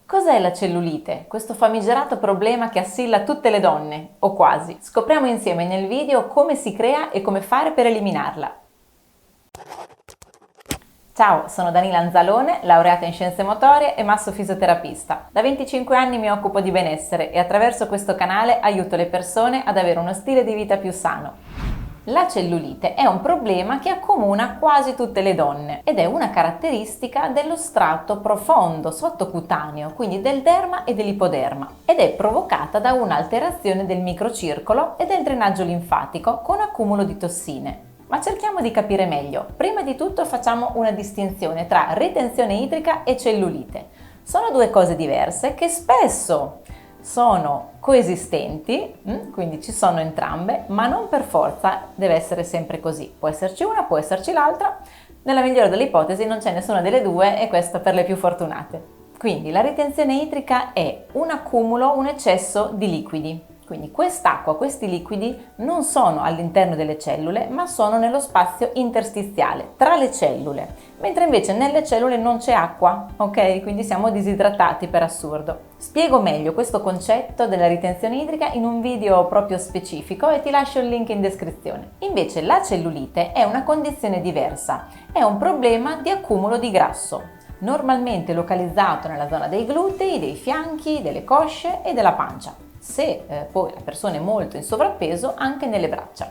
Cos'è la cellulite? Questo famigerato problema che assilla tutte le donne, o quasi. Scopriamo insieme nel video come si crea e come fare per eliminarla. Ciao, sono Danila Anzalone, laureata in scienze motorie e massofisioterapista. Da 25 anni mi occupo di benessere e attraverso questo canale aiuto le persone ad avere uno stile di vita più sano. La cellulite è un problema che accomuna quasi tutte le donne ed è una caratteristica dello strato profondo sottocutaneo, quindi del derma e dell'ipoderma, ed è provocata da un'alterazione del microcircolo e del drenaggio linfatico con accumulo di tossine. Ma cerchiamo di capire meglio. Prima di tutto facciamo una distinzione tra ritenzione idrica e cellulite. Sono due cose diverse che spesso sono coesistenti, quindi ci sono entrambe, ma non per forza deve essere sempre così. Può esserci una, può esserci l'altra. Nella migliore delle ipotesi non c'è nessuna delle due e questo per le più fortunate. Quindi la ritenzione idrica è un accumulo, un eccesso di liquidi. Quindi quest'acqua, questi liquidi non sono all'interno delle cellule, ma sono nello spazio interstiziale, tra le cellule, mentre invece nelle cellule non c'è acqua, ok? Quindi siamo disidratati per assurdo. Spiego meglio questo concetto della ritenzione idrica in un video proprio specifico e ti lascio il link in descrizione. Invece la cellulite è una condizione diversa, è un problema di accumulo di grasso, normalmente localizzato nella zona dei glutei, dei fianchi, delle cosce e della pancia. Se poi la persona è molto in sovrappeso, anche nelle braccia.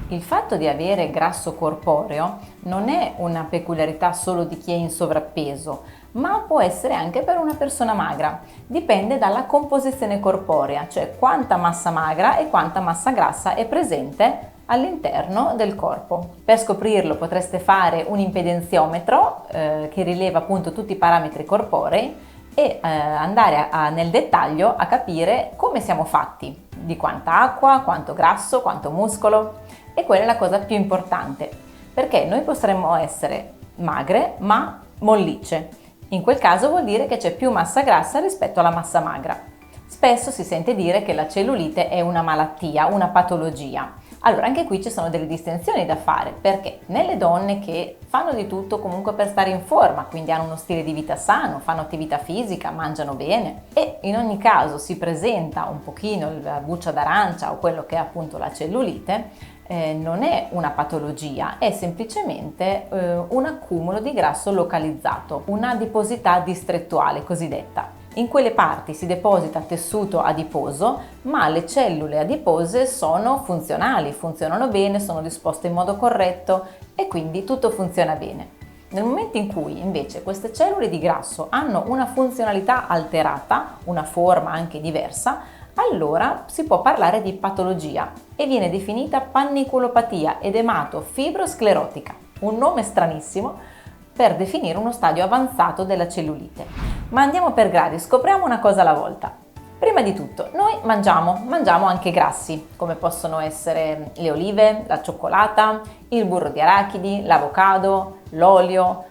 Il fatto di avere grasso corporeo non è una peculiarità solo di chi è in sovrappeso, ma può essere anche per una persona magra. Dipende dalla composizione corporea, cioè quanta massa magra e quanta massa grassa è presente all'interno del corpo. Per scoprirlo potreste fare un impedenziometro che rileva appunto tutti i parametri corporei e andare nel dettaglio a capire come siamo fatti, di quanta acqua, quanto grasso, quanto muscolo, e quella è la cosa più importante, perché noi potremmo essere magre ma mollicce. In quel caso vuol dire che c'è più massa grassa rispetto alla massa magra. Spesso si sente dire che la cellulite è una malattia, una patologia. Allora anche qui ci sono delle distinzioni da fare, perché nelle donne che fanno di tutto comunque per stare in forma, quindi hanno uno stile di vita sano, fanno attività fisica, mangiano bene e in ogni caso si presenta un pochino la buccia d'arancia o quello che è appunto la cellulite, non è una patologia, è semplicemente un accumulo di grasso localizzato, una adiposità distrettuale cosiddetta. In quelle parti si deposita tessuto adiposo, ma le cellule adipose sono funzionali, funzionano bene, sono disposte in modo corretto e quindi tutto funziona bene. Nel momento in cui invece queste cellule di grasso hanno una funzionalità alterata, una forma anche diversa, allora si può parlare di patologia e viene definita panniculopatia edemato-fibrosclerotica, un nome stranissimo per definire uno stadio avanzato della cellulite. Ma andiamo per gradi, scopriamo una cosa alla volta. Prima di tutto, noi mangiamo anche grassi, come possono essere le olive, la cioccolata, il burro di arachidi, l'avocado, l'olio,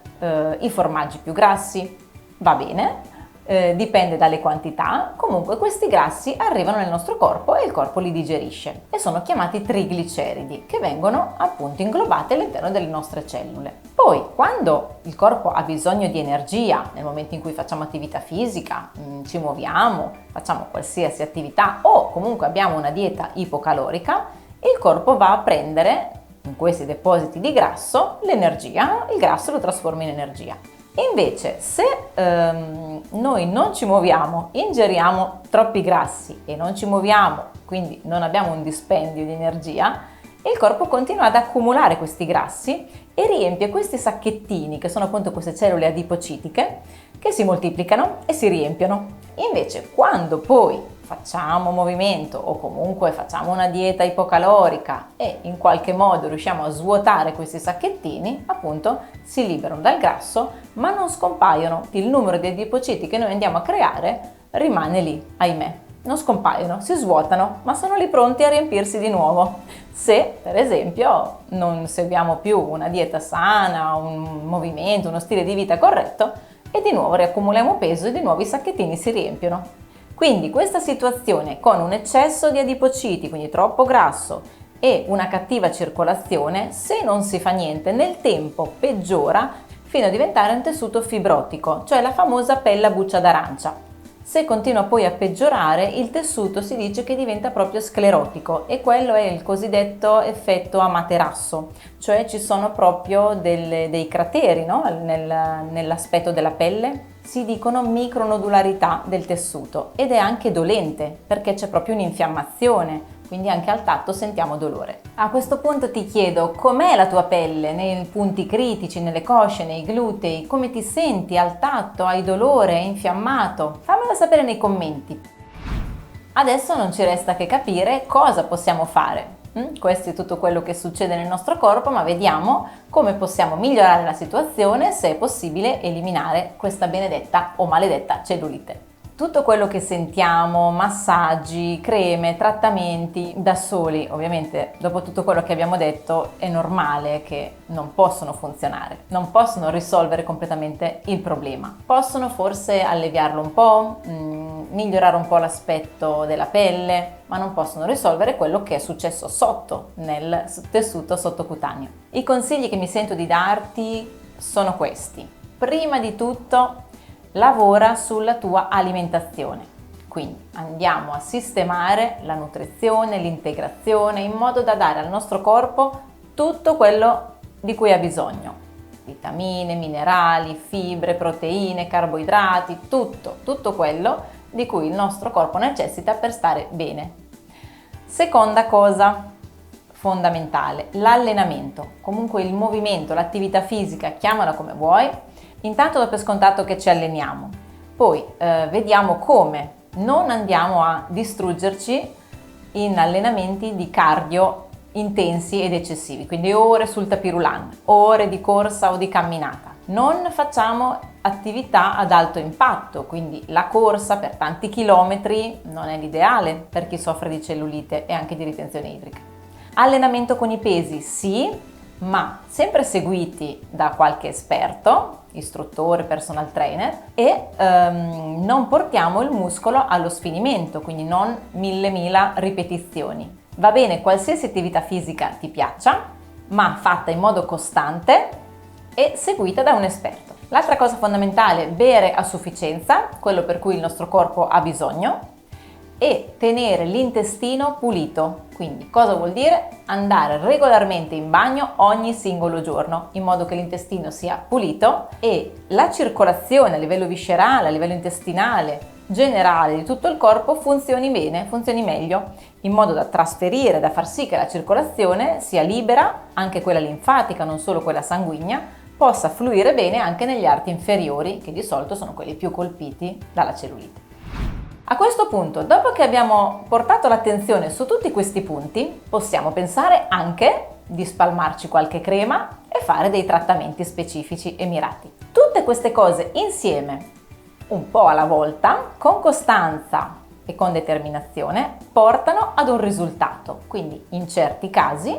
i formaggi più grassi. Va bene, dipende dalle quantità, comunque questi grassi arrivano nel nostro corpo e il corpo li digerisce e sono chiamati trigliceridi, che vengono appunto inglobati all'interno delle nostre cellule. Poi, quando il corpo ha bisogno di energia, nel momento in cui facciamo attività fisica, ci muoviamo, facciamo qualsiasi attività o comunque abbiamo una dieta ipocalorica, il corpo va a prendere in questi depositi di grasso l'energia, il grasso lo trasforma in energia. Invece, se noi non ci muoviamo, ingeriamo troppi grassi e non ci muoviamo, quindi non abbiamo un dispendio di energia, il corpo continua ad accumulare questi grassi e riempie questi sacchettini, che sono appunto queste cellule adipocitiche, che si moltiplicano e si riempiono. Invece, quando poi facciamo movimento o comunque facciamo una dieta ipocalorica e in qualche modo riusciamo a svuotare questi sacchettini, appunto si liberano dal grasso ma non scompaiono. Il numero di adipociti che noi andiamo a creare rimane lì, ahimè. Non scompaiono, si svuotano, ma sono lì pronti a riempirsi di nuovo. Se, per esempio, non seguiamo più una dieta sana, un movimento, uno stile di vita corretto, e di nuovo riaccumuliamo peso e di nuovo i sacchettini si riempiono. Quindi questa situazione con un eccesso di adipociti, quindi troppo grasso, e una cattiva circolazione, se non si fa niente, nel tempo peggiora fino a diventare un tessuto fibrotico, cioè la famosa pelle a buccia d'arancia. Se continua poi a peggiorare, il tessuto si dice che diventa proprio sclerotico e quello è il cosiddetto effetto a materasso, cioè ci sono proprio dei crateri, no? Nell'aspetto della pelle. Si dicono micronodularità del tessuto ed è anche dolente perché c'è proprio un'infiammazione, quindi anche al tatto sentiamo dolore. A questo punto ti chiedo com'è la tua pelle nei punti critici, nelle cosce, nei glutei, come ti senti al tatto, hai dolore, è infiammato? Fammelo sapere nei commenti. Adesso non ci resta che capire cosa possiamo fare. Questo è tutto quello che succede nel nostro corpo, ma vediamo come possiamo migliorare la situazione, se è possibile eliminare questa benedetta o maledetta cellulite. Tutto quello che sentiamo, massaggi, creme, trattamenti da soli, ovviamente dopo tutto quello che abbiamo detto è normale che non possono funzionare, non possono risolvere completamente il problema. Possono forse alleviarlo un po', migliorare un po' l'aspetto della pelle, ma non possono risolvere quello che è successo sotto, nel tessuto sottocutaneo. I consigli che mi sento di darti sono questi. Prima di tutto, lavora sulla tua alimentazione, quindi andiamo a sistemare la nutrizione, l'integrazione in modo da dare al nostro corpo tutto quello di cui ha bisogno: vitamine, minerali, fibre, proteine, carboidrati, tutto quello di cui il nostro corpo necessita per stare bene. Seconda cosa fondamentale, l'allenamento, comunque il movimento, l'attività fisica, chiamala come vuoi. Intanto do per scontato che ci alleniamo, poi vediamo come non andiamo a distruggerci in allenamenti di cardio intensi ed eccessivi, quindi ore sul tapis-roulant, ore di corsa o di camminata. Non facciamo attività ad alto impatto, quindi la corsa per tanti chilometri non è l'ideale per chi soffre di cellulite e anche di ritenzione idrica. Allenamento con i pesi, sì, ma sempre seguiti da qualche esperto, istruttore, personal trainer, e non portiamo il muscolo allo sfinimento, quindi non 1000 ripetizioni. Va bene qualsiasi attività fisica ti piaccia, ma fatta in modo costante e seguita da un esperto. L'altra cosa fondamentale, bere a sufficienza, quello per cui il nostro corpo ha bisogno, e tenere l'intestino pulito. Quindi cosa vuol dire? Andare regolarmente in bagno ogni singolo giorno in modo che l'intestino sia pulito e la circolazione a livello viscerale, a livello intestinale, generale di tutto il corpo funzioni bene, funzioni meglio, in modo da trasferire, da far sì che la circolazione sia libera, anche quella linfatica, non solo quella sanguigna, possa fluire bene anche negli arti inferiori, che di solito sono quelli più colpiti dalla cellulite. A questo punto, dopo che abbiamo portato l'attenzione su tutti questi punti, possiamo pensare anche di spalmarci qualche crema e fare dei trattamenti specifici e mirati. Tutte queste cose insieme, un po' alla volta, con costanza e con determinazione, portano ad un risultato. Quindi in certi casi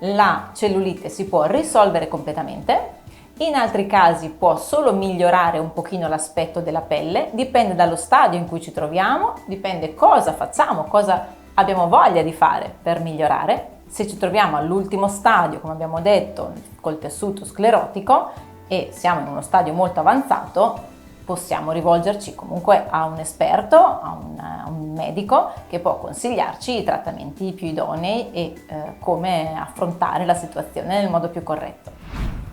la cellulite si può risolvere completamente. In altri casi può solo migliorare un pochino l'aspetto della pelle, dipende dallo stadio in cui ci troviamo, dipende cosa facciamo, cosa abbiamo voglia di fare per migliorare. Se ci troviamo all'ultimo stadio, come abbiamo detto, col tessuto sclerotico e siamo in uno stadio molto avanzato, possiamo rivolgerci comunque a un esperto, a un medico che può consigliarci i trattamenti più idonei e come affrontare la situazione nel modo più corretto.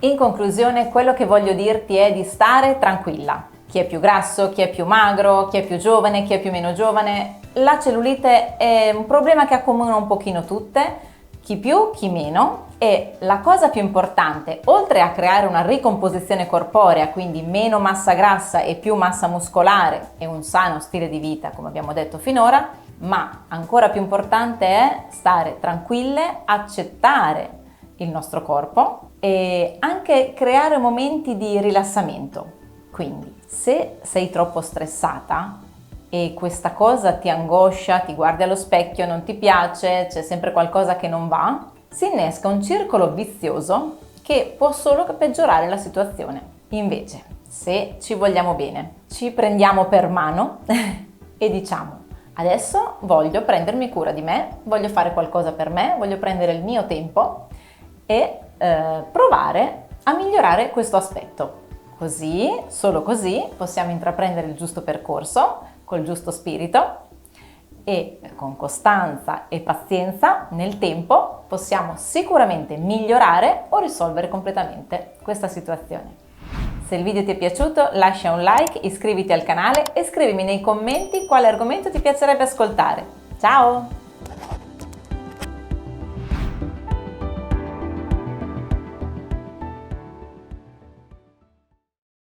In conclusione, quello che voglio dirti è di stare tranquilla. Chi è più grasso, chi è più magro, chi è più giovane, chi è più meno giovane. La cellulite è un problema che accomuna un pochino tutte, chi più, chi meno. E la cosa più importante, oltre a creare una ricomposizione corporea, quindi meno massa grassa e più massa muscolare e un sano stile di vita, come abbiamo detto finora, ma ancora più importante è stare tranquille, accettare il nostro corpo e anche creare momenti di rilassamento. Quindi se sei troppo stressata e questa cosa ti angoscia, ti guardi allo specchio, non ti piace, c'è sempre qualcosa che non va, si innesca un circolo vizioso che può solo peggiorare la situazione. Invece, se ci vogliamo bene, ci prendiamo per mano e diciamo: adesso voglio prendermi cura di me, voglio fare qualcosa per me, voglio prendere il mio tempo e provare a migliorare questo aspetto. Così, solo così, possiamo intraprendere il giusto percorso col giusto spirito e con costanza e pazienza nel tempo possiamo sicuramente migliorare o risolvere completamente questa situazione. Se il video ti è piaciuto lascia un like, iscriviti al canale e scrivimi nei commenti quale argomento ti piacerebbe ascoltare. Ciao!